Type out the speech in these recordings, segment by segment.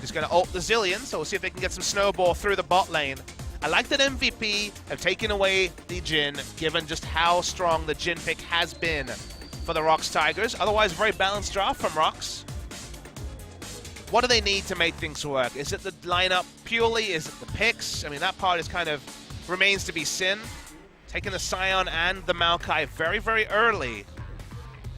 He's going to ult the Zillion, so we'll see if they can get some snowball through the bot lane. I like that MVP have taken away the Jhin, given just how strong the Jhin pick has been for the ROX Tigers. Otherwise, very balanced draft from ROX. What do they need to make things work? Is it the lineup purely? Is it the picks? I mean, that part is kind of remains to be seen. Taking the Sion and the Maokai very, very early.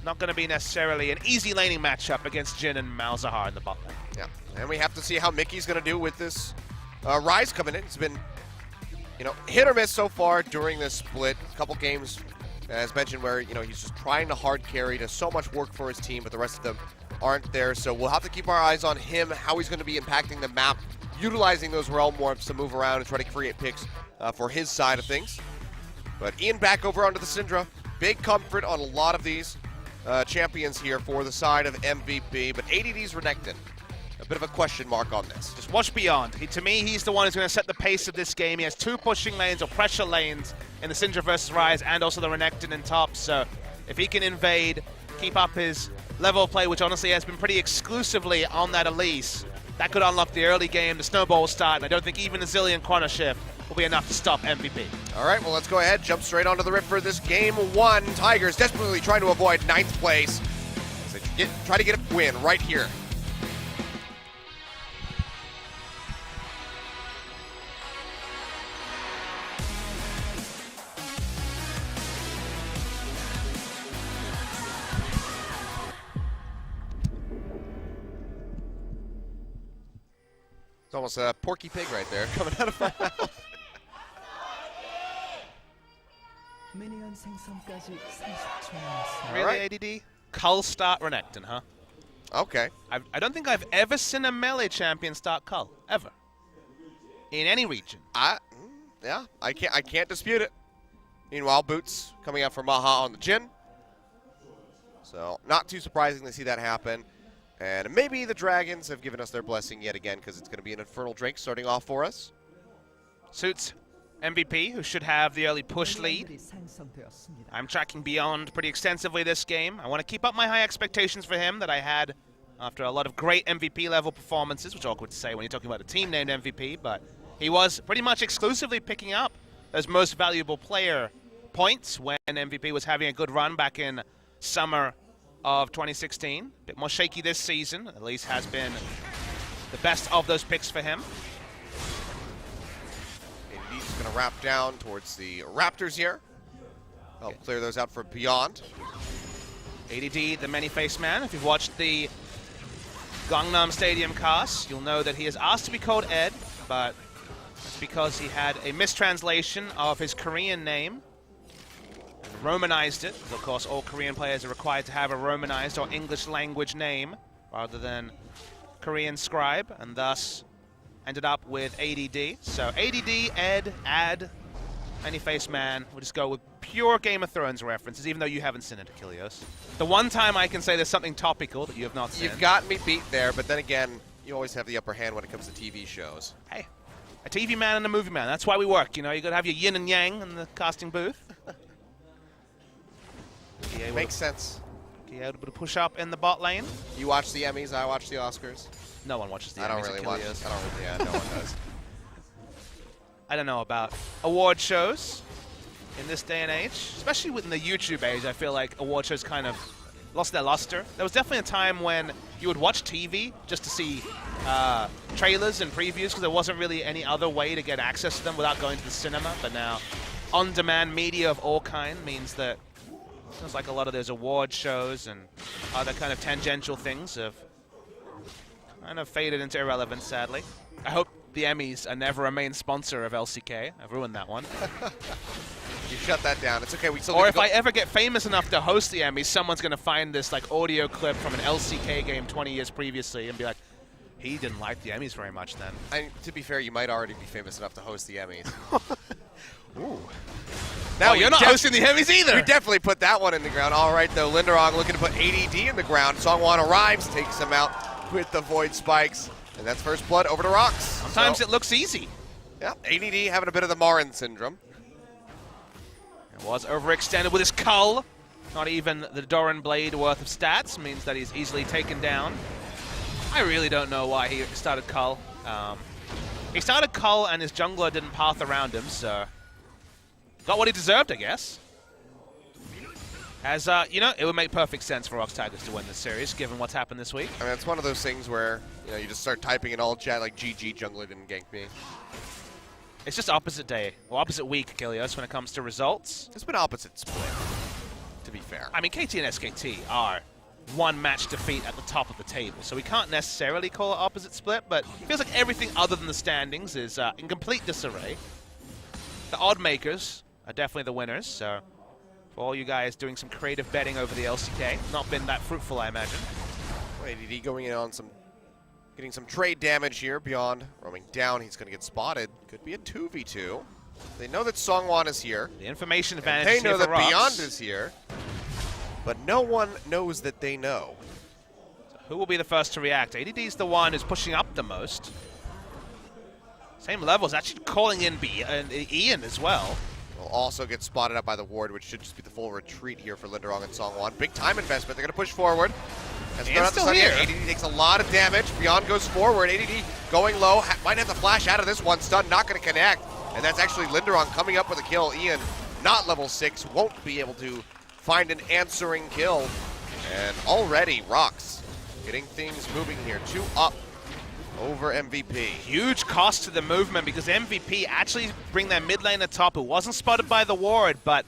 Not going to be necessarily an easy laning matchup against Jhin and Malzahar in the bot lane. Yeah, and we have to see how Mickey's going to do with this Rise coming in. It's been, hit or miss so far during this split. A couple games, as mentioned, where, he's just trying to hard carry, does so much work for his team, but the rest of them aren't there. So we'll have to keep our eyes on him, how he's going to be impacting the map, utilizing those realm warps to move around and try to create picks for his side of things. But Ian back over onto the Syndra. Big comfort on a lot of these champions here for the side of MVP, but ADD's Renekton. A bit of a question mark on this. Just watch Beyond. To me, he's the one who's going to set the pace of this game. He has 2 pushing lanes or pressure lanes in the Syndra versus Rise and also the Renekton in top. So if he can invade, keep up his level of play, which honestly has been pretty exclusively on that Elise, that could unlock the early game, the snowball will start, and I don't think even a Zillion corner shift will be enough to stop MVP. All right, well, let's go ahead, jump straight onto the rip for this game 1. Tigers desperately trying to avoid 9th place. So try to get a win right here. It's almost a Porky Pig right there coming out of my mouth. Really, ADD? Cull start Renekton, huh? Okay. I don't think I've ever seen a melee champion start Cull, ever. In any region. Yeah, I can't dispute it. Meanwhile, Boots coming out for Maha on the Jhin. So, not too surprising to see that happen. And maybe the Dragons have given us their blessing yet again, because it's going to be an Infernal Drink starting off for us. Suits MVP, who should have the early push lead. I'm tracking Beyond pretty extensively this game. I want to keep up my high expectations for him that I had after a lot of great MVP level performances, which is awkward to say when you're talking about a team named MVP, but he was pretty much exclusively picking up those most valuable player points when MVP was having a good run back in summer of 2016. A bit more shaky this season. At least has been the best of those picks for him. Indeed, he's going to wrap down towards the Raptors here. Help clear those out for Beyond. ADD, the many-faced man. If you've watched the Gangnam Stadium cast, you'll know that he is asked to be called Ed, but that's because he had a mistranslation of his Korean name. Romanized it. Of course, all Korean players are required to have a Romanized or English language name rather than Korean scribe, and thus ended up with ADD. So ADD, Ed, Ad, many-faced man. We'll just go with pure Game of Thrones references, even though you haven't seen it, Achilleos. The one time I can say there's something topical that you have not seen. You've got me beat there, but then again, you always have the upper hand when it comes to TV shows. Hey, a TV man and a movie man. That's why we work, you know. You got to have your yin and yang in the casting booth. Makes sense. Able to push up in the bot lane. You watch the Emmys, I watch the Oscars. No one watches the Emmys. I don't really watch. Yeah, no one does. I don't know about award shows in this day and age, especially within the YouTube age. I feel like award shows kind of lost their luster. There was definitely a time when you would watch TV just to see trailers and previews because there wasn't really any other way to get access to them without going to the cinema. But now, on-demand media of all kind means that it feels like a lot of those award shows and other kind of tangential things have kind of faded into irrelevance, sadly. I hope the Emmys are never a main sponsor of LCK. I've ruined that one. You shut that down. It's okay. We still. Or if I ever get famous enough to host the Emmys, someone's going to find this like audio clip from an LCK game 20 years previously and be like, he didn't like the Emmys very much then. To be fair, you might already be famous enough to host the Emmys. Ooh. Now you're not hosting the Emmys either. We definitely put that one in the ground. All right, though. Linderong looking to put ADD in the ground. Songwan arrives, takes him out with the Void Spikes. And that's first blood over to ROX. Sometimes it looks easy. Yeah, ADD having a bit of the Marin syndrome. It was overextended with his Cull. Not even the Doran Blade worth of stats means that he's easily taken down. I really don't know why he started Cull. He started Cull and his jungler didn't path around him, so got what he deserved, I guess. As, you know, it would make perfect sense for ROX Tigers to win this series, given what's happened this week. I mean, it's one of those things where, you know, you just start typing in all chat like, GG, jungler didn't gank me. It's just opposite day, or opposite week, Kilios, when it comes to results. It's been opposite split, to be fair. I mean, KT and SKT are one match defeat at the top of the table, so we can't necessarily call it opposite split, but it feels like everything other than the standings is in complete disarray. The odd makers are definitely the winners, so for all you guys doing some creative betting over the LCK, not been that fruitful, I imagine. ADD going in on getting some trade damage here beyond roaming down. He's going to get spotted. Could be a 2v2. They know that Songwon is here. The information advantage They is here know that for ROX. Beyond is here. But no one knows that they know. So who will be the first to react? ADD is the one who's pushing up the most. Same levels, actually calling in Ian as well. Will also get spotted up by the ward, which should just be the full retreat here for Linderong and Songwon. Big time investment. They're going to push forward. As And still here. ADD takes a lot of damage. Beyond goes forward. ADD going low. Might have to flash out of this one. Stun not going to connect. And that's actually Linderong coming up with a kill. Ian, not level 6, won't be able to find an answering kill. And already ROX getting things moving here. 2 up over MVP. Huge cost to the movement because MVP actually bring their mid lane at top, who wasn't spotted by the ward, but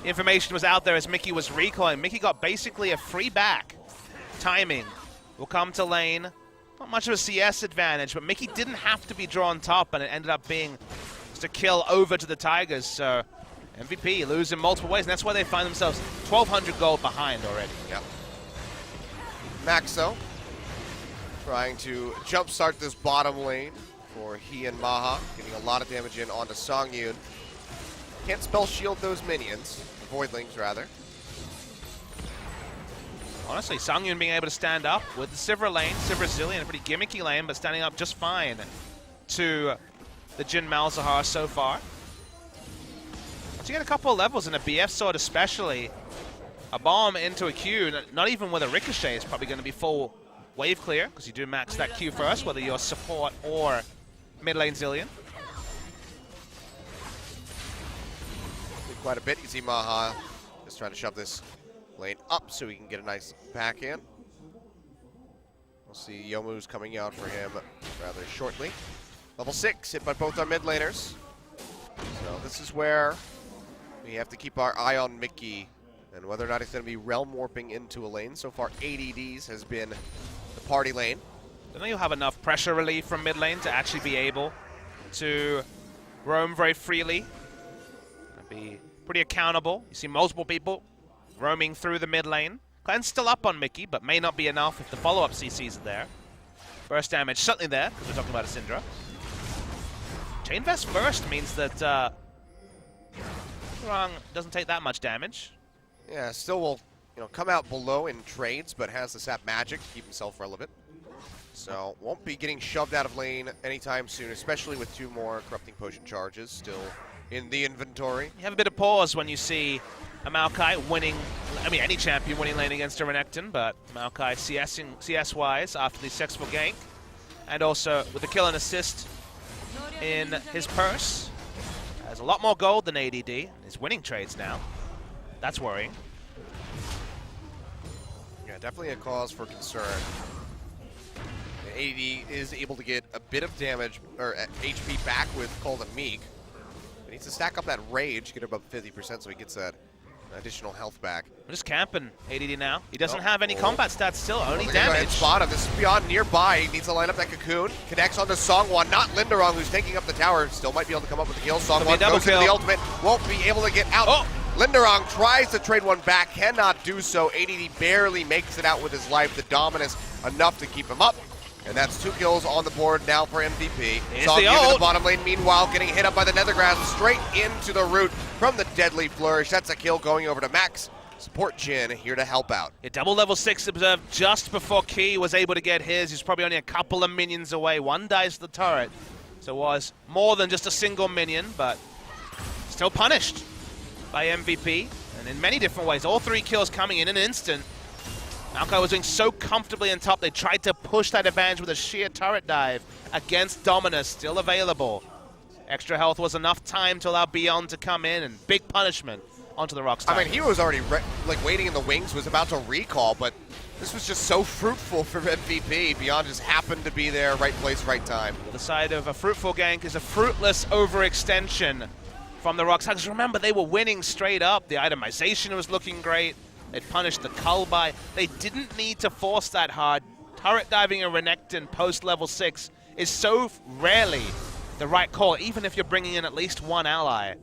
information was out there as Mickey was recalling. Mickey got basically a free back. Timing will come to lane. Not much of a CS advantage, but Mickey didn't have to be drawn top, and it ended up being just a kill over to the Tigers. So MVP losing multiple ways, and that's why they find themselves 1,200 gold behind already. Yep. Maxo trying to jumpstart this bottom lane for he and Maha, getting a lot of damage in onto Songyun. Can't spell shield those minions, voidlings rather. Honestly, Songyun being able to stand up with the Sivir lane, Sivir Zillion, a pretty gimmicky lane, but standing up just fine to the Jin Malzahar so far. Once you get a couple of levels in a BF sword especially, a bomb into a Q, not even with a ricochet, is probably going to be full wave clear, because you do max that Q first, whether you're support or mid lane Zillion. Did quite a bit. You see Maha just trying to shove this lane up so he can get a nice back in. We'll see Yomu's coming out for him rather shortly. Level 6 hit by both our mid laners. So this is where we have to keep our eye on Mickey and whether or not he's going to be realm warping into a lane. So far, ADD's has been the party lane. I think you'll have enough pressure relief from mid lane to actually be able to roam very freely and be pretty accountable. You see multiple people roaming through the mid lane. Clan's still up on Mickey, but may not be enough if the follow-up CCs are there. Burst damage certainly there, because we're talking about a Syndra. Chain Vest first means that Linderong doesn't take that much damage. Yeah, still will come out below in trades, but has the sap magic to keep himself relevant. So won't be getting shoved out of lane anytime soon, especially with 2 more Corrupting Potion charges still in the inventory. You have a bit of pause when you see a Maokai winning, I mean any champion winning lane against a Renekton, but Maokai CS-wise after the successful gank, and also with the kill and assist in his purse. Has a lot more gold than ADD. He's winning trades now. That's worrying. Yeah, definitely a cause for concern. ADD is able to get a bit of damage, or HP back with Cold and Meek. He needs to stack up that rage, get above 50% so he gets that additional health back. We're just camping ADD now. He doesn't have any combat stats still, only Go ahead and damage. spot him. This is Beyond nearby. He needs to line up that cocoon. Connects onto Songwon, not Linderong, who's taking up the tower. Still might be able to come up with the kill. Songwon goes into the ultimate. Won't be able to get out. Oh! Linderong tries to trade one back, cannot do so. ADD barely makes it out with his life. The dominance enough to keep him up. And that's 2 kills on the board now for MVP. Songwon in the bottom lane, meanwhile, getting hit up by the Nethergrass straight into the root from the deadly flourish. That's a kill going over to Max. Support Jin here to help out. A double level 6 observed just before Key was able to get his. He's probably only a couple of minions away. One dies to the turret. So it was more than just a single minion, but still punished by MVP. And in many different ways. All 3 kills coming in an instant. Maokai was doing so comfortably on top, they tried to push that advantage with a sheer turret dive against Dominus, still available. Extra health was enough time to allow Beyond to come in, and big punishment onto the ROX. I mean, he was already like waiting in the wings, was about to recall, but this was just so fruitful for MVP. Beyond just happened to be there, right place, right time. The side of a fruitful gank is a fruitless overextension from the ROX. Because remember, they were winning straight up. The itemization was looking great. They'd punished the cull buy. They didn't need to force that hard. Turret diving a Renekton post level 6 is so rarely the right call, even if you're bringing in at least one ally.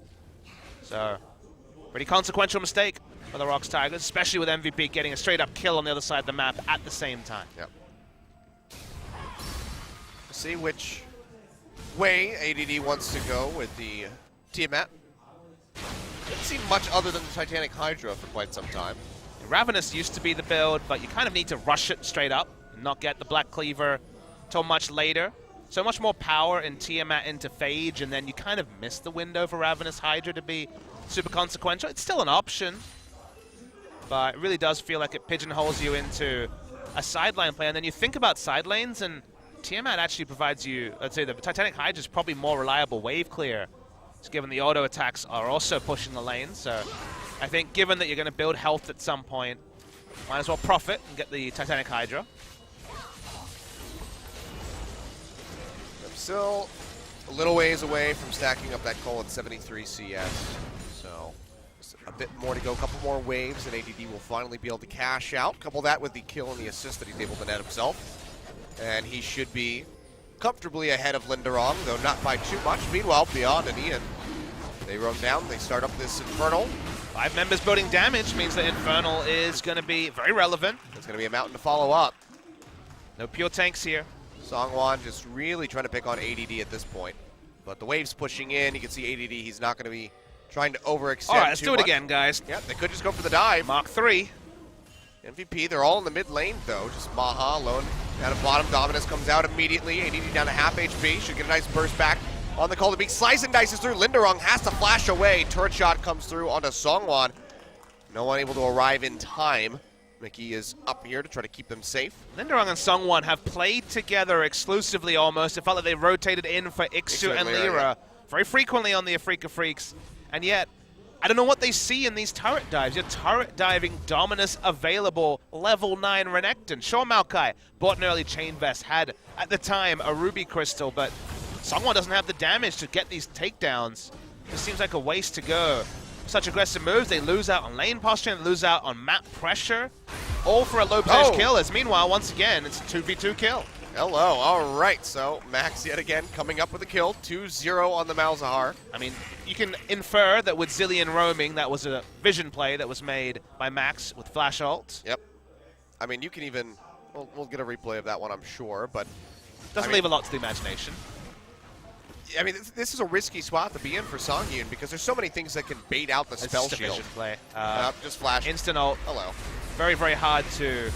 So, pretty consequential mistake for the ROX Tigers, especially with MVP getting a straight up kill on the other side of the map at the same time. Yep. Let's see which way ADD wants to go with the Tiamat. Didn't see much other than the Titanic Hydra for quite some time. Ravenous used to be the build, but you kind of need to rush it straight up and not get the Black Cleaver till much later. So much more power in Tiamat into Phage, and then you kind of miss the window for Ravenous Hydra to be super consequential. It's still an option, but it really does feel like it pigeonholes you into a sideline play. And then you think about side lanes, and Tiamat actually provides you, I'd say the Titanic Hydra is probably more reliable wave clear, given the auto attacks are also pushing the lane. So I think given that you're going to build health at some point, might as well profit and get the Titanic Hydra. I'm still a little ways away from stacking up that coal at 73 CS. So just a bit more to go, a couple more waves, and ADD will finally be able to cash out. Couple that with the kill and the assist that he's able to net himself. And he should be comfortably ahead of Linderong, though not by too much. Meanwhile, Beyond and Ian, they roam down, they start up this Infernal. 5 members building damage means that Infernal is going to be very relevant. It's going to be a mountain to follow up. No pure tanks here. Songwon just really trying to pick on ADD at this point. But the wave's pushing in. You can see ADD, he's not going to be trying to overextend. All right, let's too do it much. again, guys. Yeah, they could just go for the dive. Mark 3. MVP, they're all in the mid lane, though. Just Maha alone down at bottom. Dominus comes out immediately. ADD down to half HP. Should get a nice burst back on the call to beat. Slice and dices through. Linderong has to flash away. Turret shot comes through onto Songwon. No one able to arrive in time. Mickey is up here to try to keep them safe. Linderong and Songwon have played together exclusively almost. It felt like they rotated in for Ixu and Lyra very frequently on the Afrika Freaks. And yet, I don't know what they see in these turret dives. You're turret diving Dominus available level 9 Renekton. Sure, Maokai bought an early Chain Vest, had at the time a Ruby Crystal, but Songwon doesn't have the damage to get these takedowns. It seems like a waste to go. Such aggressive moves, they lose out on lane posture, they lose out on map pressure, all for a low percentage kill, as meanwhile, once again, it's a 2v2 kill. Hello, all right, so Max yet again coming up with a kill, 2-0 on the Malzahar. I mean, you can infer that with Zilean roaming, that was a vision play that was made by Max with flash ult. Yep. I mean, you can even, we'll get a replay of that one, I'm sure, but... Doesn't leave a lot to the imagination. I mean, this is a risky spot to be in for Songyun because there's so many things that can bait out the spell It's just a shield. vision play. Just flash. Instant ult. Hello. Very, very hard to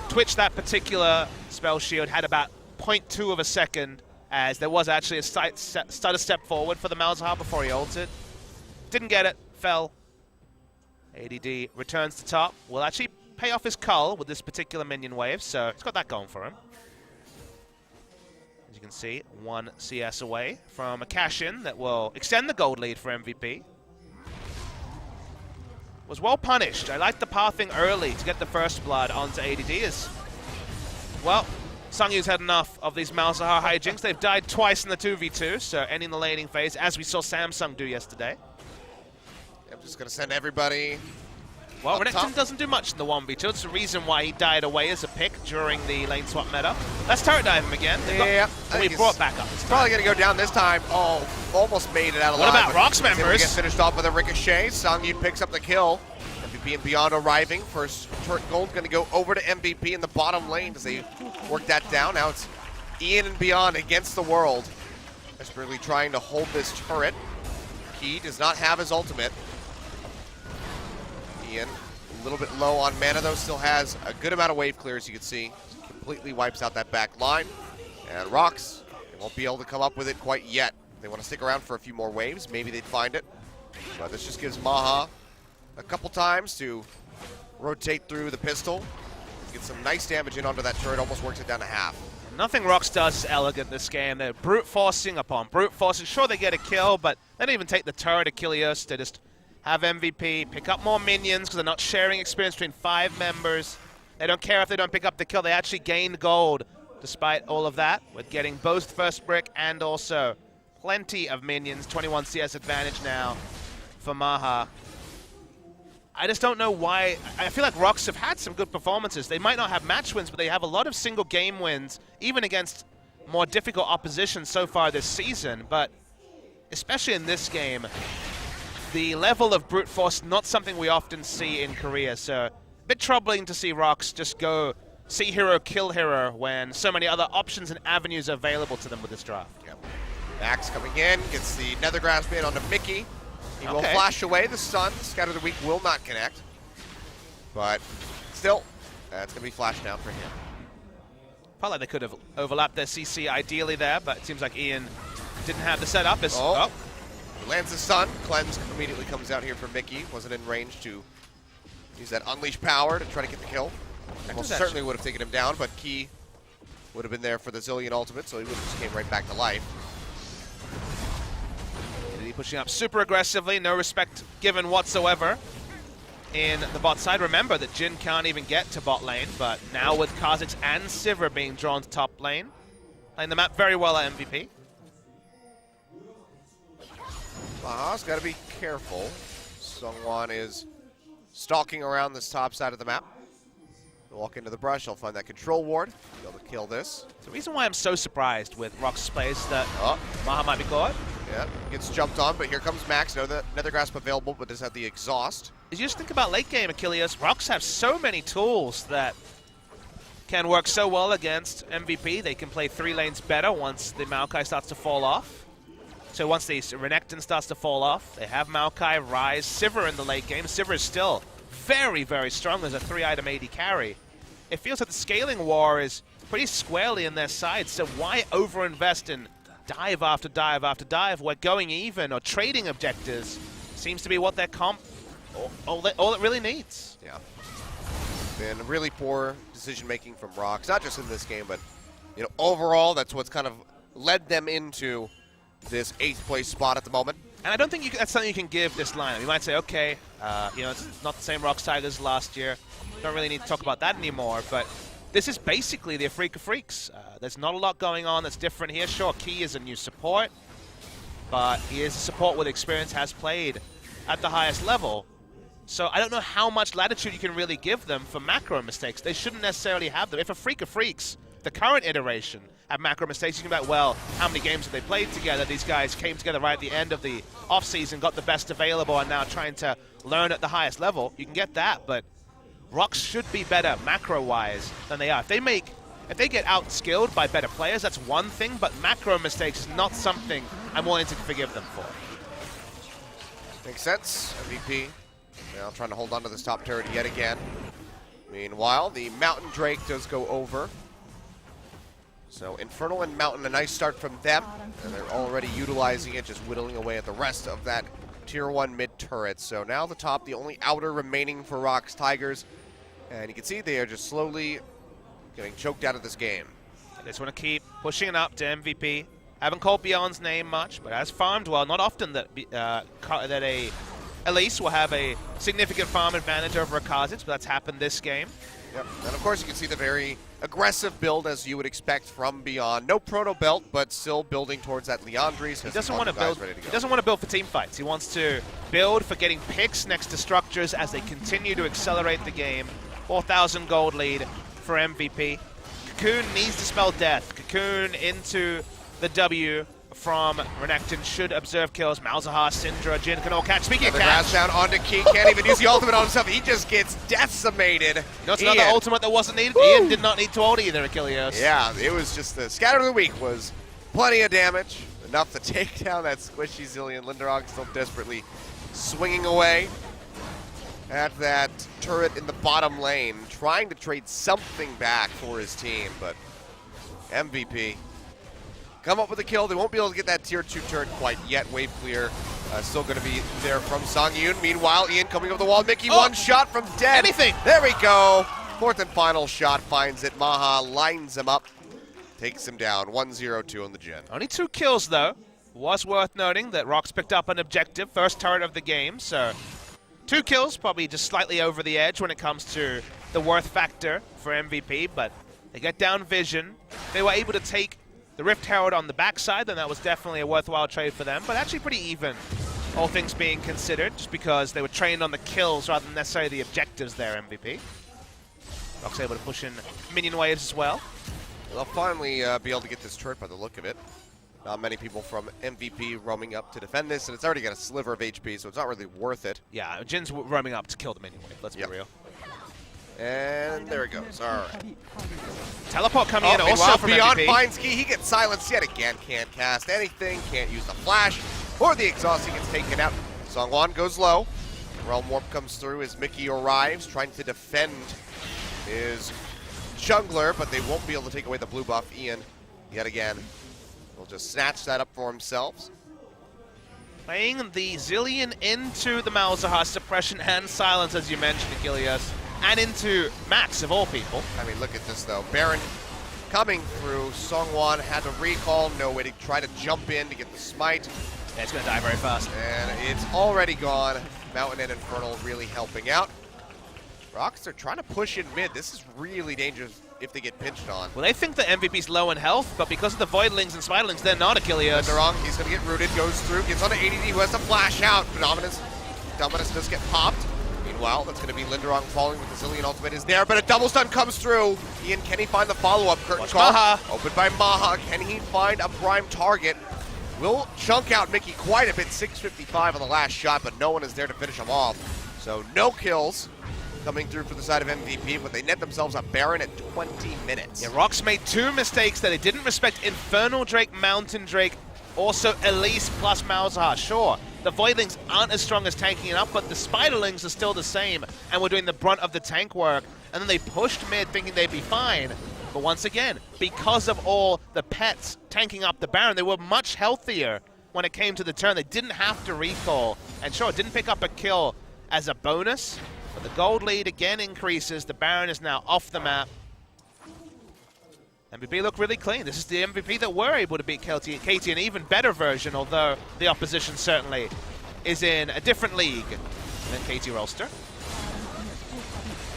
twitch that particular spell shield. Had about 0.2 of a second as there was actually a stutter step forward for the Malzahar before he ulted. Didn't get it. Fell. ADD returns to top. Will actually pay off his cull with this particular minion wave, so he's got that going for him. As you can see, 1 CS away from a cash-in that will extend the gold lead for MVP. Was well punished. I liked the pathing early to get the first blood onto ADD as, well, Songyu's had enough of these Malzahar hijinks. They've died twice in the 2v2, so ending the laning phase, as we saw Samsung do yesterday. I'm just going to send everybody. Well, Renekton doesn't do much in the 1v2. It's the reason why he died away as a pick during the lane swap meta. Let's turret dive him again. Yeah. We brought back up. It's probably going to go down this time. Oh, almost made it out alive. What about ROX members? Get finished off with a ricochet. Songyun picks up the kill. MVP and Beyond arriving. First turret gold going to go over to MVP in the bottom lane as they work that down. Now it's Ian and Beyond against the world. Desperately trying to hold this turret. He does not have his ultimate. Ian, a little bit low on mana though, still has a good amount of wave clear as you can see. Completely wipes out that back line. And ROX, they won't be able to come up with it quite yet. They want to stick around for a few more waves. Maybe they'd find it. But this just gives Maha a couple times to rotate through the pistol. Get some nice damage in onto that turret, almost works it down to half. Nothing ROX does is elegant this game. They're brute forcing upon brute forcing. Sure, they get a kill, but they don't even take the turret Achilles. They just have MVP, pick up more minions because they're not sharing experience between 5 members. They don't care if they don't pick up the kill. They actually gained gold despite all of that, with getting both first brick and also plenty of minions. 21 CS advantage now for Maha. I just don't know why. I feel like ROX have had some good performances. They might not have match wins, but they have a lot of single game wins, even against more difficult opposition so far this season. But especially in this game, the level of brute force, not something we often see in Korea. So a bit troubling to see ROX just go see hero, kill hero, when so many other options and avenues are available to them with this draft. Yep. Max coming in, gets the Nether Grasp in onto Mickey. He will flash away the stun. Scatter the Weak will not connect. But still, that's going to be flashed down for him. Felt like they could have overlapped their CC ideally there, but it seems like Ian didn't have the setup. He lands the stun. Cleanse immediately comes out here for Mickey. Wasn't in range to use that Unleash power to try to get the kill. Almost certainly would have taken him down, but Key would have been there for the Zillion ultimate, so he would have just came right back to life. Pushing up super aggressively, no respect given whatsoever in the bot side. Remember that Jin can't even get to bot lane, but now with Kha'Zix and Sivir being drawn to top lane, playing the map very well at MVP. Maha's got to be careful. Sungwon is stalking around this top side of the map. He'll walk into the brush, he'll find that control ward, be able to kill this. The reason why I'm so surprised with ROX plays that Maha might be caught. Yeah, gets jumped on, but here comes Max. No, the Nether Grasp available, but does have the exhaust. You just think about late game Achilles. ROX have so many tools that can work so well against MVP. They can play 3 lanes better once the Maokai starts to fall off. So once the Renekton starts to fall off, they have Maokai, Ryze, Sivir in the late game. Sivir is still very, very strong as a 3-item AD carry. It feels like the scaling war is pretty squarely in their side, so why overinvest in dive after dive after dive, where going even or trading objectives seems to be what their comp, all it really needs. Yeah. Been really poor decision-making from ROX, not just in this game, but overall, that's what's kind of led them into this 8th place spot at the moment. And I don't think that's something you can give this lineup. You might say, okay, it's not the same ROX Tigers last year. Don't really need to talk about that anymore, but this is basically the Freak of Freaks. There's not a lot going on that's different here. Sure, Key is a new support, but he is a support with experience, has played at the highest level. So I don't know how much latitude you can really give them for macro mistakes. They shouldn't necessarily have them. If a Freak of Freaks, the current iteration, have macro mistakes, you can be like, well, how many games have they played together? These guys came together right at the end of the offseason, got the best available, and now trying to learn at the highest level. You can get that, but ROX should be better macro-wise than they are. If they get out-skilled by better players, that's one thing, but macro mistakes is not something I'm willing to forgive them for. Makes sense. MVP now trying to hold on to this top turret yet again. Meanwhile, the Mountain Drake does go over. So Infernal and Mountain, a nice start from them, and they're already utilizing it, just whittling away at the rest of that Tier 1 mid turret. So now the top, the only outer remaining for ROX Tigers, and you can see they are just slowly getting choked out of this game. They just want to keep pushing it up to MVP. Haven't called Beyond's name much, but has farmed well. Not often that a Elise will have a significant farm advantage over a Kha'Zix, but that's happened this game. Yep. And of course you can see the very aggressive build as you would expect from Beyond. No proto belt, but still building towards that Leandries. He doesn't want to build. He doesn't want to build for team fights. He wants to build for getting picks next to structures as they continue to accelerate the game. 4,000 gold lead for MVP. Cocoon needs to spell death. Cocoon into the W from Renekton should observe kills. Malzahar, Syndra, Jin can all catch. Speaking of catch, grass down onto Key, can't even use the ultimate on himself. He just gets decimated. That's another ultimate that wasn't needed. Ian did not need to ult either, Achilles. Yeah, it was just the Scatter of the Weak was plenty of damage, enough to take down that squishy Zillion. Linderog still desperately swinging away at that turret in the bottom lane, trying to trade something back for his team, but MVP come up with a kill. They won't be able to get that tier 2 turret quite yet. Wave clear. Still going to be there from Songyun. Meanwhile, Ian coming over the wall. Mickey, one shot from dead. Anything. There we go. Fourth and final shot finds it. Maha lines him up, takes him down. 1-0-2 on the Jhin. Only 2 kills, though. Was worth noting that ROX picked up an objective, first turret of the game, so 2 kills, probably just slightly over the edge when it comes to the worth factor for MVP, but they get down vision. They were able to take the Rift Herald on the backside, then that was definitely a worthwhile trade for them, but actually pretty even, all things being considered, just because they were trained on the kills rather than necessarily the objectives there, MVP. ROX able to push in minion waves as well. They'll finally be able to get this turret by the look of it. Not many people from MVP roaming up to defend this, and it's already got a sliver of HP, so it's not really worth it. Yeah, Jin's roaming up to kill them anyway, let's be real. And there it goes. All right. Teleport coming in also from Beyond MVP. finds Key. He gets silenced yet again. Can't cast anything. Can't use the flash or the exhaust. He gets taken out. Songwon goes low. Realm Warp comes through as Mickey arrives, trying to defend his jungler, but they won't be able to take away the blue buff. Ian, yet again, will just snatch that up for himself. Playing the Zilean into the Malzahar suppression and silence, as you mentioned, Achilles, and into Max, of all people. I mean, look at this, though. Baron coming through. Songwon had to recall. No way to try to jump in to get the smite. Yeah, it's going to die very fast. And it's already gone. Mountain and Infernal really helping out. ROX are trying to push in mid. This is really dangerous if they get pinched on. Well, they think that MVP's low in health, but because of the Voidlings and Spiderlings, they're not Achilles. They're wrong. He's going to get rooted, goes through, gets on to ADD, who has to flash out. But Dominus does get popped. Meanwhile, that's going to be Linderong falling with the Zilean ultimate is there, but a double stun comes through. Ian, can he find the follow-up? Curtain call. Maha. Opened by Maha. Can he find a prime target? Will chunk out Mickey quite a bit. 655 on the last shot, but no one is there to finish him off. So no kills coming through for the side of MVP, but they net themselves a Baron at 20 minutes. Yeah, ROX made 2 mistakes that they didn't respect Infernal Drake, Mountain Drake, also Elise plus Malzahar. Sure, the Voidlings aren't as strong as tanking it up, but the Spiderlings are still the same, and were doing the brunt of the tank work. And then they pushed mid thinking they'd be fine. But once again, because of all the pets tanking up the Baron, they were much healthier when it came to the turn. They didn't have to recall. And sure, didn't pick up a kill as a bonus, but the gold lead again increases. The Baron is now off the map. MVP look really clean. This is the MVP that were able to beat KT, an even better version, although the opposition certainly is in a different league than KT Rolster.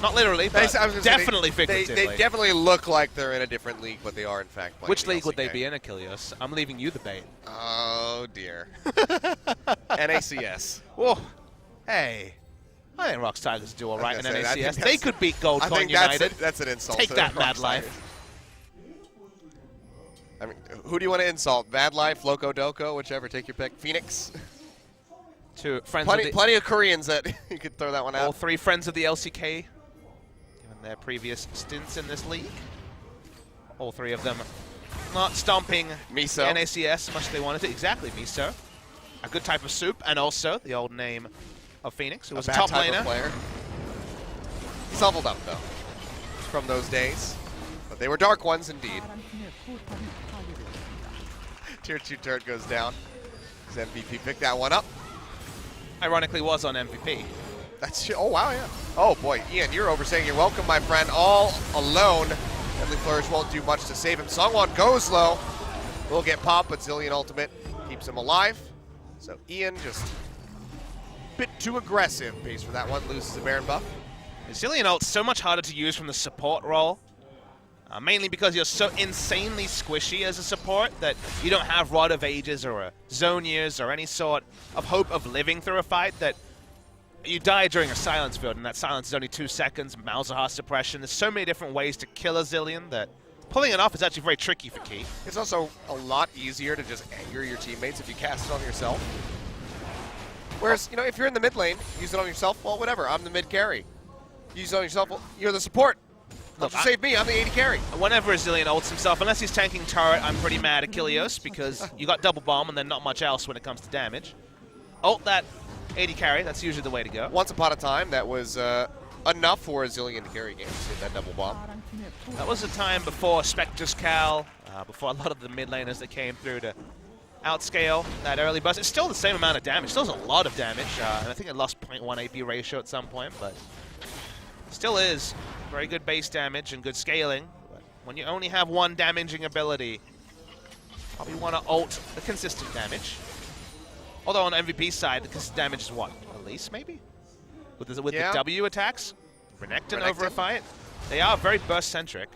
Not literally, but definitely figuratively. They definitely look like they're in a different league, but they are in fact playing. Which the league would they LCK. be in, Achilles? I'm leaving you the bait. Oh dear. NACS. Whoa. Hey. I think ROX Tigers do all right in I NACS. think They could beat Goldcoin United. That's an insult. Take to that, ROX Mad Life. Tigers. I mean, who do you want to insult? Mad Life, Loco Doco, whichever. Take your pick. Phoenix. To friends Plenty of Koreans that you could throw that one out. all 3 friends of the LCK, given their previous stints in this league. All 3 of them not stomping Miso. NACS as much as they wanted to. Exactly, Miso. A good type of soup, and also the old name of Phoenix, who was a top laner. Player. He's leveled up, though, from those days. But they were dark ones, indeed. Tier 2 turret goes down. His MVP picked that one up. Ironically was on MVP. Oh, wow, yeah. Oh, boy. Ian, you're overstaying your welcome, my friend. All alone. Deadly Flourish won't do much to save him. Songwon goes low. Will get popped, but Zilean ultimate keeps him alive. So Ian just a bit too aggressive. Pays for that one. Loses the Baron buff. Zilean ult's so much harder to use from the support role. Mainly because you're so insanely squishy as a support that you don't have Rod of Ages or a Zone Years or any sort of hope of living through a fight. That you die during a silence field, and that silence is only 2 seconds. Malzahar suppression. There's so many different ways to kill a Zilean that pulling it off is actually very tricky for Key. It's also a lot easier to just anger your teammates if you cast it on yourself. Whereas, you know, if you're in the mid lane, use it on yourself, well, whatever. I'm the mid carry. Use it on yourself, well, you're the support. Don't Look, save me, I'm the AD carry. Whenever a Zilean ults himself, unless he's tanking turret, I'm pretty mad at Kilios because you got double bomb and then not much else when it comes to damage. Ult that AD carry, that's usually the way to go. Once upon a time, that was enough for a Zilean to carry games, hit that double bomb. That was a time before Spectre's Cal, before a lot of the mid laners that came through to outscale that early burst. It's still the same amount of damage, still has a lot of damage, and I think it lost 0.1 AP ratio at some point, but still is very good base damage and good scaling. But when you only have one damaging ability, probably want to ult the consistent damage. Although on MVP's side, the consistent damage is what? Elise, maybe? With the W attacks? Renekton over a fight? They are very burst-centric,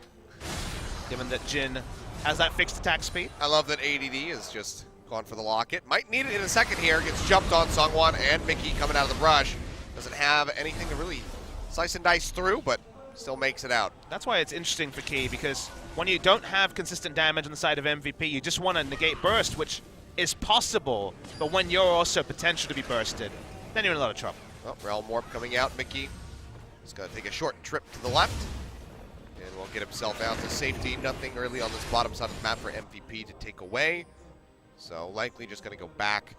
given that Jhin has that fixed attack speed. I love that ADD is just gone for the locket. Might need it in a second here. Gets jumped on Sungwon and Mickey coming out of the brush. Doesn't have anything to really slice and dice through, but still makes it out. That's why it's interesting for Key, because when you don't have consistent damage on the side of MVP, you just want to negate burst, which is possible, but when you're also potential to be bursted, then you're in a lot of trouble. Well, Realm Warp coming out. Mickey is going to take a short trip to the left and will get himself out to safety. Nothing really on this bottom side of the map for MVP to take away. So likely just going to go back,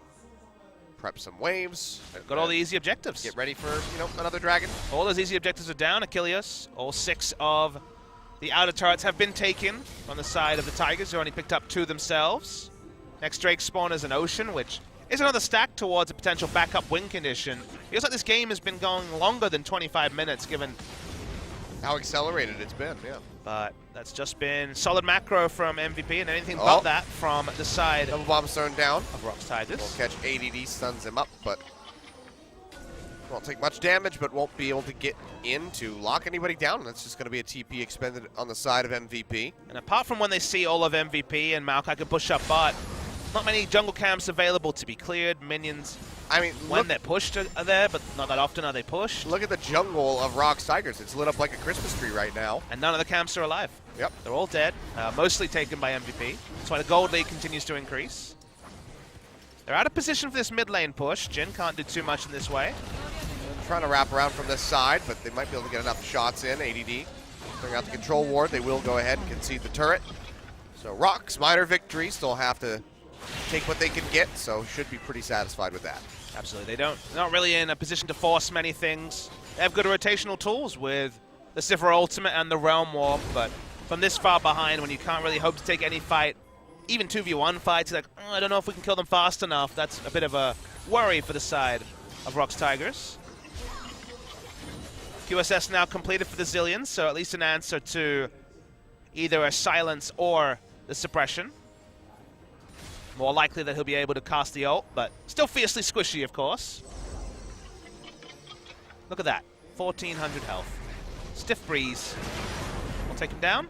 prep some waves. Got all the easy objectives. Get ready for, another dragon. All those easy objectives are down. Achilles, all 6 of the outer turrets have been taken on the side of the Tigers, who only picked up 2 themselves. Next Drake spawn is an Ocean, which is another stack towards a potential backup win condition. Feels like this game has been going longer than 25 minutes, given how accelerated it's been, yeah. But that's just been solid macro from MVP, and anything but that from the side Double bomb's thrown down of ROX Tigers. Will catch ADD, stuns him up, but won't take much damage, but won't be able to get in to lock anybody down. That's just going to be a TP expended on the side of MVP. And apart from when they see all of MVP and Maokai can push up bot, not many jungle camps available to be cleared. Minions, when they're pushed, are there, but not that often are they pushed. Look at the jungle of ROX Tigers. It's lit up like a Christmas tree right now. And none of the camps are alive. Yep. They're all dead, mostly taken by MVP. That's why the gold lead continues to increase. They're out of position for this mid lane push. Jhin can't do too much in this way. Trying to wrap around from this side, but they might be able to get enough shots in. ADD bring out the control ward. They will go ahead and concede the turret. So ROX, minor victory. Still have to take what they can get, so should be pretty satisfied with that. Absolutely. They're not really in a position to force many things. They have good rotational tools with the Sivir Ultimate and the Realm Warp, but from this far behind, when you can't really hope to take any fight, even 2v1 fights, you're like, I don't know if we can kill them fast enough. That's a bit of a worry for the side of ROX Tigers. QSS now completed for the Zillions, so at least an answer to either a silence or the suppression. More likely that he'll be able to cast the ult, but still fiercely squishy, of course. Look at that, 1,400 health. Stiff breeze. We'll take him down.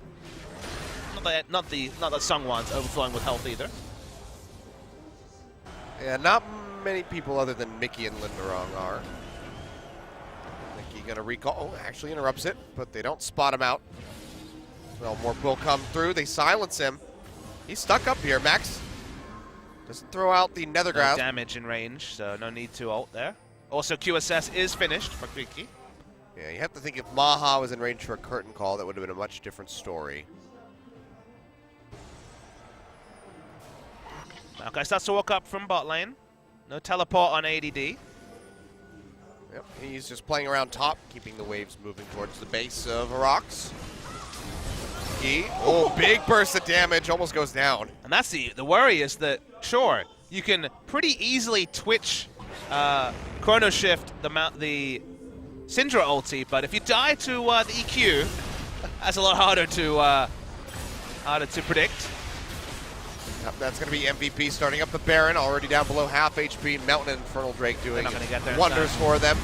Not that Sungwon's overflowing with health either. Yeah, not many people other than Mickey and Linderong are. Mickey gonna recall. Oh, actually interrupts it, but they don't spot him out. Well, more will come through. They silence him. He's stuck up here. Max doesn't throw out the Nether Grasp. No damage in range, so no need to ult there. Also, QSS is finished for Quickie. Yeah, you have to think if Maha was in range for a curtain call, that would have been a much different story. Okay, starts to walk up from bot lane. No teleport on ADD. Yep, he's just playing around top, keeping the waves moving towards the base of ROX. Oh, big burst of damage, almost goes down. And that's the worry is that, sure, you can pretty easily twitch Chrono Shift the Syndra ulti, but if you die to the EQ, that's a lot harder to predict. Yep, that's going to be MVP starting up the Baron, already down below half HP. Mountain and Infernal Drake doing wonders for them.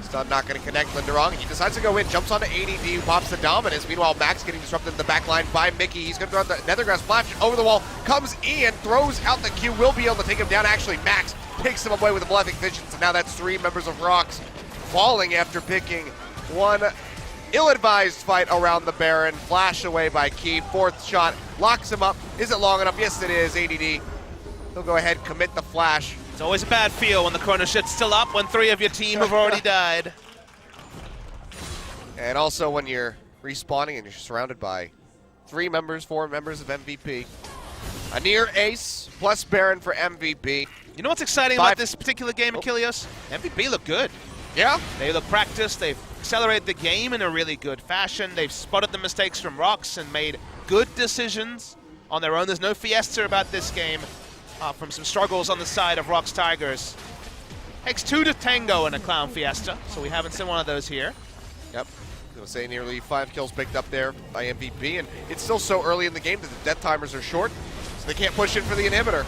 Stun not going to connect. Linderong, he decides to go in, jumps onto ADD, who pops the dominance. Meanwhile, Max getting disrupted in the back line by Mickey. He's going to throw out the Nethergrass flash over the wall, comes in, throws out the Q, will be able to take him down. Actually, Max takes him away with the Malefic Visions, and now that's 3 members of ROX falling after picking one ill-advised fight around the Baron. Flash away by Key. 4th shot locks him up. Is it long enough? Yes, it is. ADD. He'll go ahead, commit the flash. It's always a bad feel when the Chrono Shift's still up when 3 of your team have already died. And also when you're respawning and you're surrounded by 4 members of MVP. A near ace plus Baron for MVP. You know what's exciting about this particular game, Achilles? MVP look good. Yeah. They look practiced. They've accelerated the game in a really good fashion. They've spotted the mistakes from ROX and made good decisions on their own. There's no fiesta about this game from some struggles on the side of ROX Tigers. Takes 2 to tango in a clown fiesta, so we haven't seen one of those here. Yep. going to say nearly 5 kills picked up there by MVP, and it's still so early in the game that the death timers are short, so they can't push in for the inhibitor.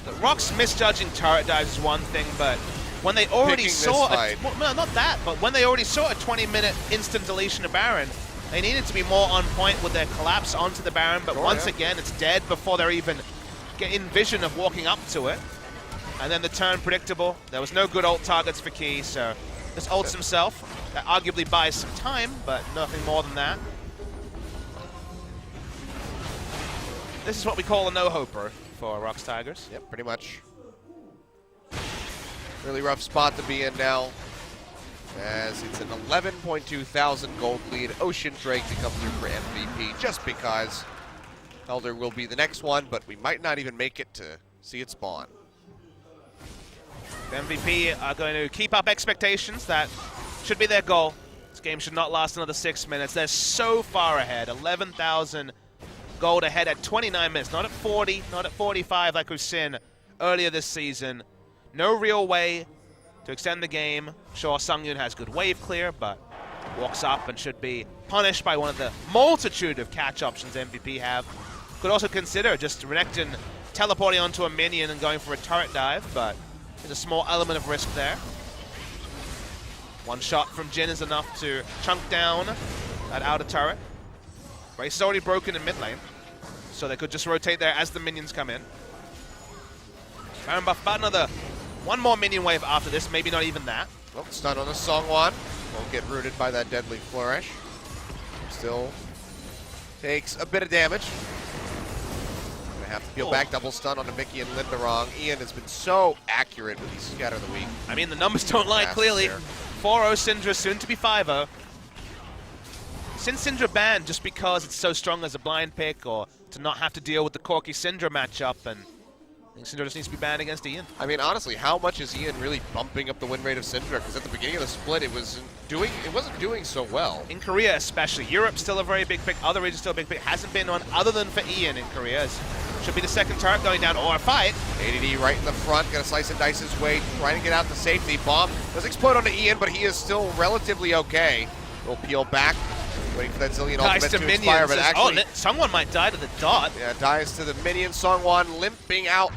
The ROX misjudging turret dives is one thing, but when they already saw well, not that, but when they already saw a 20-minute instant deletion of Baron, they needed to be more on point with their collapse onto the Baron, but once again, it's dead before they're even in vision of walking up to it. And then the turn predictable. There was no good ult targets for Key, so just ults himself. That arguably buys some time, but nothing more than that. This is what we call a no-hoper for ROX Tigers. Yep, pretty much. Really rough spot to be in now, as it's an 11.2 thousand gold lead. Ocean Drake to come through for MVP, just because Elder will be the next one, but we might not even make it to see it spawn. The MVP are going to keep up expectations. That should be their goal. This game should not last another 6 minutes. They're so far ahead. 11,000 gold ahead at 29 minutes. Not at 40, not at 45 like we've seen earlier this season. No real way to extend the game. Sure, Sungyun has good wave clear, but walks up and should be punished by one of the multitude of catch options MVP have. Could also consider just Renekton teleporting onto a minion and going for a turret dive, but there's a small element of risk there. One shot from Jin is enough to chunk down that outer turret. Race is already broken in mid lane, so they could just rotate there as the minions come in. Baron buff, about another one more minion wave after this, maybe not even that. Well, stun on the Songwon. Won't get rooted by that deadly flourish. Still takes a bit of damage. Gonna have to peel back, double stun onto Mickey and Linderong. Ian has been so accurate with these Scatter of the Week. I mean, the numbers don't lie clearly. 4-0 Syndra, soon to be 5-0. Since Syndra banned just because it's so strong as a blind pick, or to not have to deal with the Corki Syndra matchup, and I think Syndra just needs to be banned against Ian. I mean, honestly, how much is Ian really bumping up the win rate of Syndra? Because at the beginning of the split, it wasn't doing so well. In Korea especially. Europe's still a very big pick, other regions still a big pick. Hasn't been one other than for Ian in Korea. Should be the second turret going down, or a fight. ADD right in the front, gonna slice and dice his way, trying to get out to safety. Bomb does explode onto Ian, but he is still relatively okay. We'll peel back, waiting for that Zillion ultimate to expire, but actually... someone might die to the dot. Yeah, dies to the minion. Songwon limping out.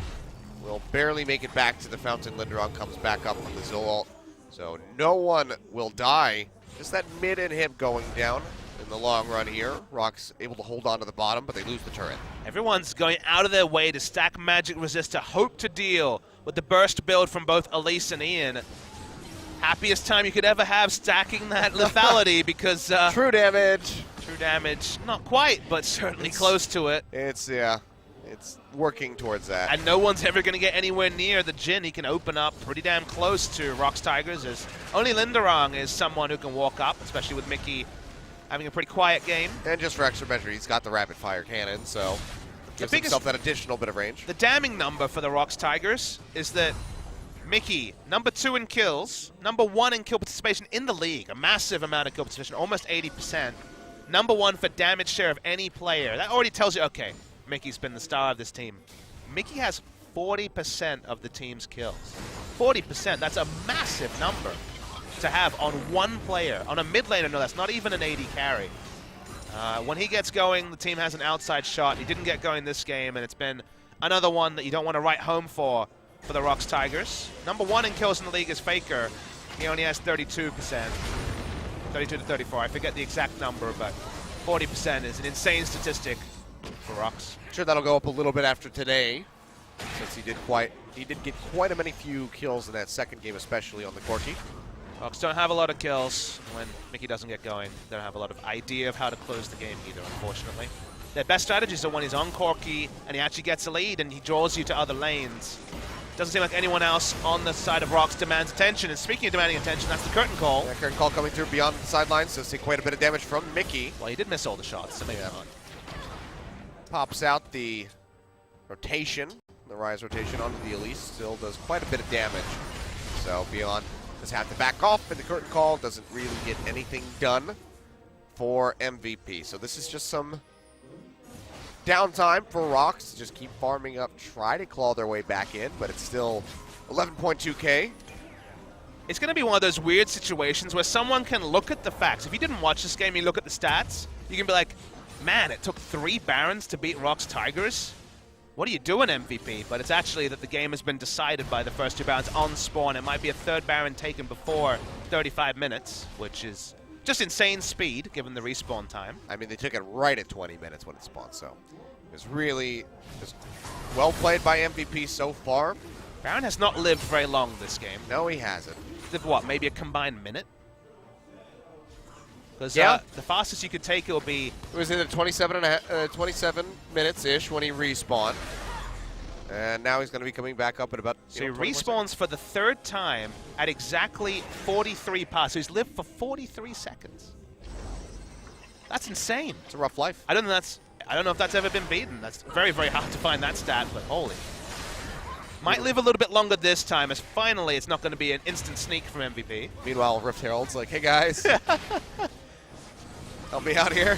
Will barely make it back to the fountain. Linderong comes back up from the Zul ult. So no one will die. Just that mid inhib going down in the long run here. ROX able to hold on to the bottom, but they lose the turret. Everyone's going out of their way to stack magic resist to hope to deal with the burst build from both Elise and Ian. Happiest time you could ever have stacking that lethality because... true damage. True damage. Not quite, but certainly close to it. It's working towards that. And no one's ever going to get anywhere near the Jin. He can open up pretty damn close to ROX Tigers, as only Linderong is someone who can walk up, especially with Mickey having a pretty quiet game. And just for extra measure, he's got the rapid fire cannon, so gives himself that additional bit of range. The damning number for the ROX Tigers is that Mickey, number 2 in kills, number 1 in kill participation in the league, a massive amount of kill participation, almost 80%. Number 1 for damage share of any player. That already tells you, okay, Mickey's been the star of this team. Mickey has 40% of the team's kills. 40%, that's a massive number to have on one player. On a mid laner, no, that's not even an AD carry. When he gets going, the team has an outside shot. He didn't get going this game, and it's been another one that you don't want to write home for the ROX Tigers. Number 1 in kills in the league is Faker. He only has 32%. 32 to 34, I forget the exact number, but 40% is an insane statistic for ROX. I'm sure that'll go up a little bit after today, since he did get quite a many few kills in that second game, especially on the Corki. ROX don't have a lot of kills when Mickey doesn't get going. They don't have a lot of idea of how to close the game either, unfortunately. Their best strategies are when he's on Corki and he actually gets a lead and he draws you to other lanes. Doesn't seem like anyone else on the side of ROX demands attention. And speaking of demanding attention, that's the curtain call. Yeah, curtain call coming through beyond the sidelines, so see quite a bit of damage from Mickey. Well, he did miss all the shots, so maybe not. Pops out the rotation, the Rise rotation onto the Elise. Still does quite a bit of damage. So Beyond does have to back off, and the curtain call doesn't really get anything done for MVP. So this is just some downtime for ROX to just keep farming up, try to claw their way back in, but it's still 11.2k. It's going to be one of those weird situations where someone can look at the facts. If you didn't watch this game, you look at the stats, you can be like, man, it took 3 Barons to beat ROX Tigers. What are you doing, MVP? But it's actually that the game has been decided by the first 2 Barons on spawn. It might be a 3rd Baron taken before 35 minutes, which is just insane speed, given the respawn time. I mean, they took it right at 20 minutes when it spawned, so it was really just well played by MVP so far. Baron has not lived very long this game. No, he hasn't. Lived what, maybe a combined minute? Because Yeah. the fastest you could take it will be... It was in the 27 minutes-ish when he respawned. And now he's going to be coming back up at about... So he respawns for the 3rd time at exactly 43 passes. So he's lived for 43 seconds. That's insane. It's a rough life. I don't know if that's ever been beaten. That's very, very hard to find that stat, but holy. Might live a little bit longer this time, as finally it's not going to be an instant sneak from MVP. Meanwhile, Rift Herald's like, hey guys, help me out here.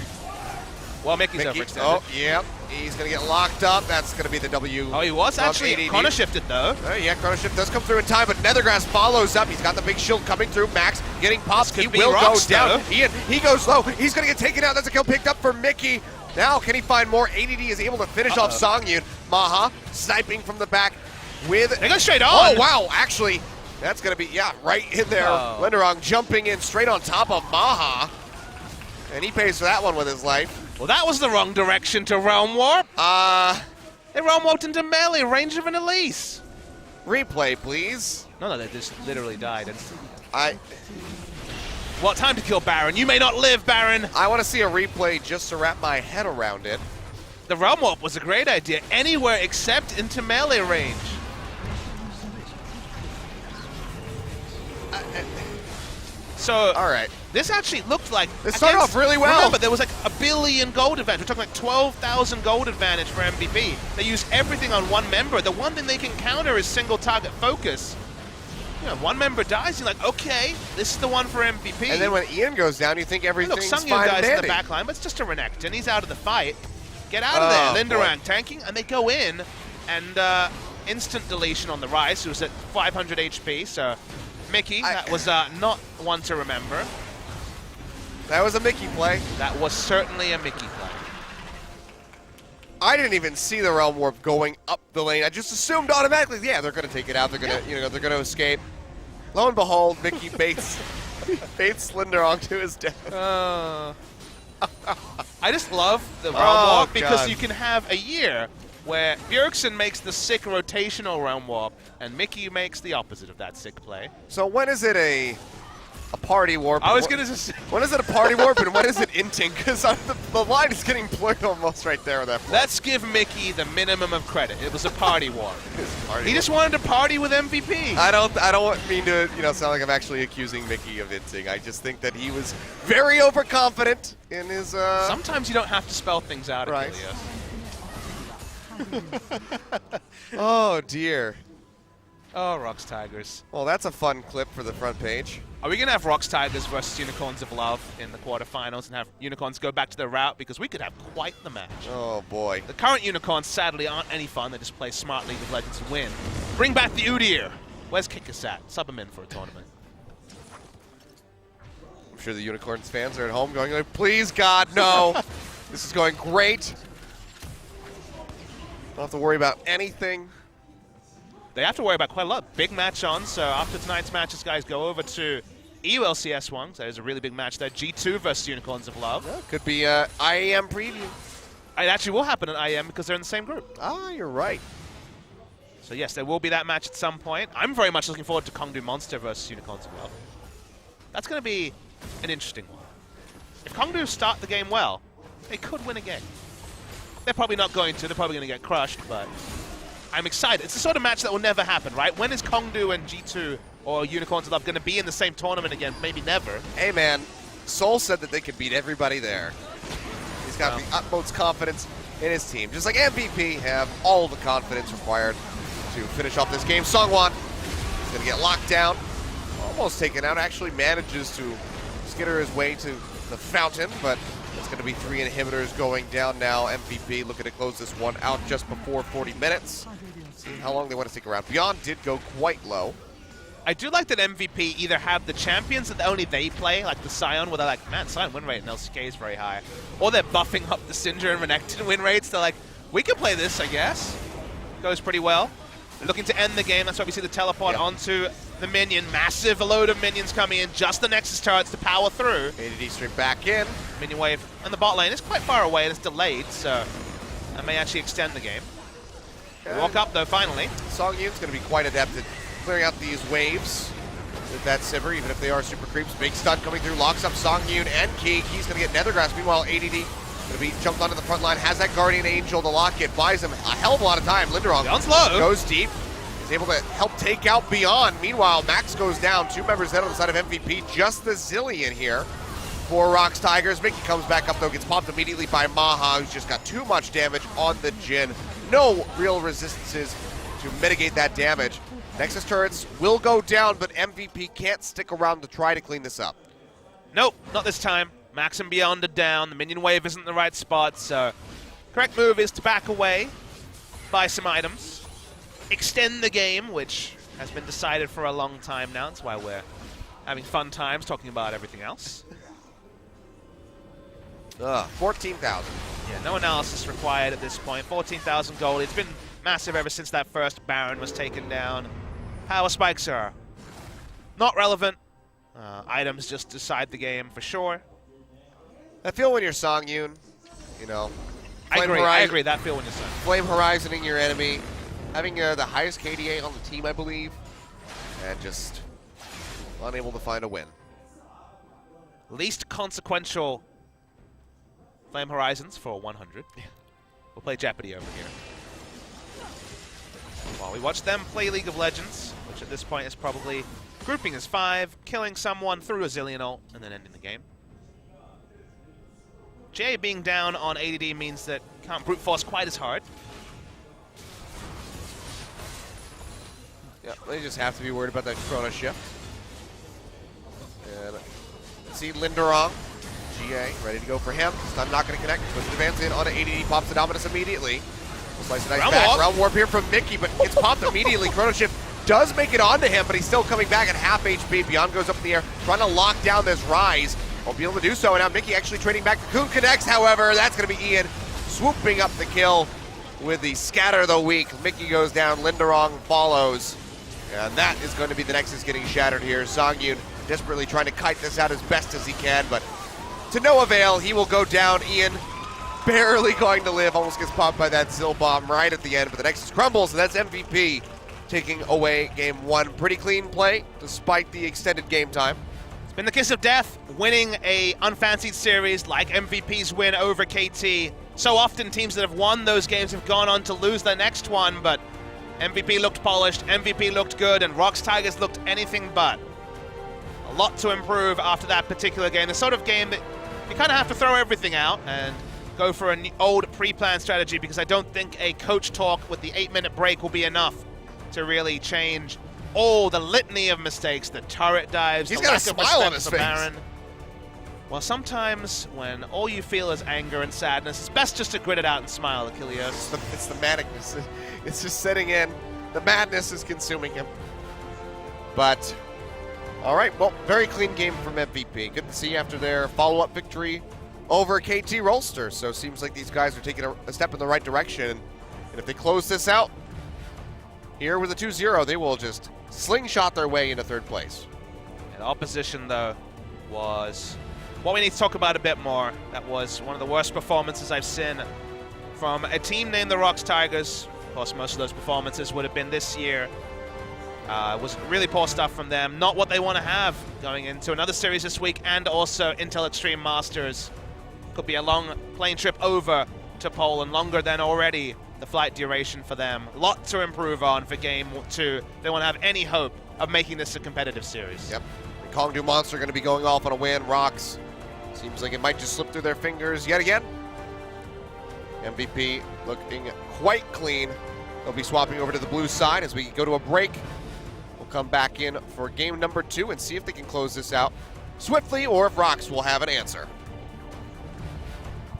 Well, Mickey's overextended. Oh, yep. He's going to get locked up. That's going to be the W. Oh, he was actually chrono shifted, though. Yeah, chrono shift does come through in time, but Nethergrass follows up. He's got the big shield coming through. Max getting popped. He will go down. Ian, he goes low. He's going to get taken out. That's a kill picked up for Mickey. Now, can he find more? ADD is able to finish off Songyun. Maha sniping from the back with... They go straight on. Oh, wow. Actually, that's going to be, yeah, right in there. Linderong jumping in straight on top of Maha. And he pays for that one with his life. Well, that was the wrong direction to Realm Warp. They Realm Warped into melee, range of an Elise. Replay, please. No, they just literally died. Well, time to kill Baron. You may not live, Baron. I want to see a replay just to wrap my head around it. The Realm Warp was a great idea. Anywhere except into melee range. So, all right. This actually looked like... This started off really well. Remember, there was like 1 billion gold advantage. We're talking like 12,000 gold advantage for MVP. They used everything on one member. The one thing they can counter is single target focus. You know, one member dies, you're like, okay, this is the one for MVP. And then when Ian goes down, you think everything's fine. Look, Songyun dies in the back line, but it's just a Renekton. He's out of the fight. Get out of there. Linderang tanking, and they go in, and instant deletion on the Rise, who's at 500 HP, so... Mickey, that was not one to remember. That was a Mickey play. That was certainly a Mickey play. I didn't even see the Realm Warp going up the lane. I just assumed automatically, yeah, they're going to take it out. They're going to, they're going to escape. Lo and behold, Mickey baits Linderong to his death. I just love the Realm Warp because you can have a year where Bjergsen makes the sick rotational Realm Warp, and Mickey makes the opposite of that sick play. So when is it a party warp? I was going to say... When is it a party warp, and when is it inting? Because the line is getting blurred almost right there. That play. Let's give Mickey the minimum of credit. It was a party warp. He just wanted to party with MVP. I don't mean to sound like I'm actually accusing Mickey of inting. I just think that he was very overconfident in his... Sometimes you don't have to spell things out, right. Achilles. Oh, dear. Oh, ROX Tigers. Well, that's a fun clip for the front page. Are we going to have ROX Tigers versus Unicorns of Love in the quarterfinals and have Unicorns go back to their route? Because we could have quite the match. Oh, boy. The current Unicorns, sadly, aren't any fun. They just play smart League of Legends and win. Bring back the Udyr. Where's Kickus at? Sub him in for a tournament. I'm sure the Unicorns fans are at home going, like, please, God, no. This is going great. Don't have to worry about anything. They have to worry about quite a lot. Big match on, so after tonight's matches, guys, go over to EULCS1. So there's a really big match there. G2 versus Unicorns of Love. Yeah, could be IAM preview. It actually will happen at IAM because they're in the same group. Ah, you're right. So yes, there will be that match at some point. I'm very much looking forward to Kongdu Monster versus Unicorns of Love. That's going to be an interesting one. If Kongdu start the game well, they could win a game. They're probably not going to. They're probably going to get crushed, but I'm excited. It's the sort of match that will never happen, right? When is Kongdu and G2 or Unicorns of Love going to be in the same tournament again? Maybe never. Hey, man. Soul said that they could beat everybody there. He's got the utmost confidence in his team. Just like MVP have all the confidence required to finish off this game. Songwon is going to get locked down. Almost taken out. Actually manages to skitter his way to the fountain, but it's going to be 3 inhibitors going down now. MVP looking to close this one out just before 40 minutes. See how long they want to stick around. Beyond did go quite low. I do like that MVP either have the champions that only they play, like the Sion, where they're like, man, Sion win rate in LCK is very high. Or they're buffing up the Syndra and Renekton win rates. They're like, we can play this, I guess. Goes pretty well. Looking to end the game. That's why we see the teleport onto the minion. Massive load of minions coming in. Just the Nexus turrets to power through. ADD straight back in. Minion wave in the bot lane. It's quite far away and it's delayed, so that may actually extend the game. Walk up though, finally. Songyun's going to be quite adept at clearing out these waves with that Sivir, even if they are super creeps. Big stun coming through, locks up Songyun and Key. Key's going to get Nethergrass. Meanwhile, ADD going to be jumped onto the front line, has that Guardian Angel to lock it, buys him a hell of a lot of time. Linderong goes deep, is able to help take out Beyond. Meanwhile, Max goes down, 2 members dead on the side of MVP, just the Zillion here for ROX Tigers. Mickey comes back up though, gets popped immediately by Maha, who's just got too much damage on the Jhin. No real resistances to mitigate that damage. Nexus turrets will go down, but MVP can't stick around to try to clean this up. Nope, not this time. Max and Beyond are down. The minion wave isn't in the right spot, so correct move is to back away, buy some items, extend the game, which has been decided for a long time now. That's why we're having fun times talking about everything else. 14,000. Yeah, no analysis required at this point. 14,000 gold. It's been massive ever since that first Baron was taken down. Power spikes are not relevant. Items just decide the game for sure. I feel when you're Songyun, you know. I agree. That feel when you're Songyun. Flame Horizoning your enemy, having the highest KDA on the team, I believe, and just unable to find a win. Least consequential Flame Horizons for 100. We'll play Jeopardy over here. While we watch them play League of Legends, which at this point is probably grouping as 5, killing someone through a Zillion ult, and then ending the game. Jay being down on ADD means that can't brute force quite as hard. Yeah, they just have to be worried about that Chrono shift. And see Linderong, GA, ready to go for him. Stun not going to connect. Push advance in onto ADD, pops the Dominus immediately. We'll slice a nice back. Round warp here from Mickey, but gets popped immediately. Chrono shift does make it onto him, but he's still coming back at half HP. Beyond goes up in the air, trying to lock down this Rise. Won't be able to do so, and now Mickey actually trading back. Cocoon connects, however. That's going to be Ian swooping up the kill with the Scatter the Weak. Mickey goes down, Linderong follows, and that is going to be the Nexus getting shattered here. Songyun desperately trying to kite this out as best as he can, but to no avail. He will go down. Ian barely going to live, almost gets popped by that Zill bomb right at the end, but the Nexus crumbles, and that's MVP taking away game 1. Pretty clean play, despite the extended game time. It's been the kiss of death, winning a unfancied series like MVP's win over KT. So often teams that have won those games have gone on to lose their next one, but MVP looked polished, MVP looked good, and ROX Tigers looked anything but. A lot to improve after that particular game. The sort of game that you kind of have to throw everything out and go for an old pre-planned strategy, because I don't think a coach talk with the 8-minute break will be enough to really change all the litany of mistakes, the turret dives, He's the got lack a of smile on respect his for face. Baron. Well, sometimes when all you feel is anger and sadness, it's best just to grit it out and smile, Achilles. It's the manicness. It's just setting in. The madness is consuming him. But, all right, well, very clean game from MVP. Good to see after their follow-up victory over KT Rolster. So it seems like these guys are taking a step in the right direction. And if they close this out here with a 2-0, they will just slingshot their way into 3rd place. And opposition, though, was what we need to talk about a bit more. That was one of the worst performances I've seen from a team named the ROX Tigers. Of course, most of those performances would have been this year. It was really poor stuff from them. Not what they want to have going into another series this week, and also Intel Extreme Masters. Could be a long plane trip over to Poland, longer than already the flight duration for them. A lot to improve on for game 2. They want to have any hope of making this a competitive series. Yep. And Kongdu Monster going to be going off on a win. ROX seems like it might just slip through their fingers yet again. MVP looking quite clean. They'll be swapping over to the blue side as we go to a break. We'll come back in for game number 2 and see if they can close this out swiftly, or if ROX will have an answer.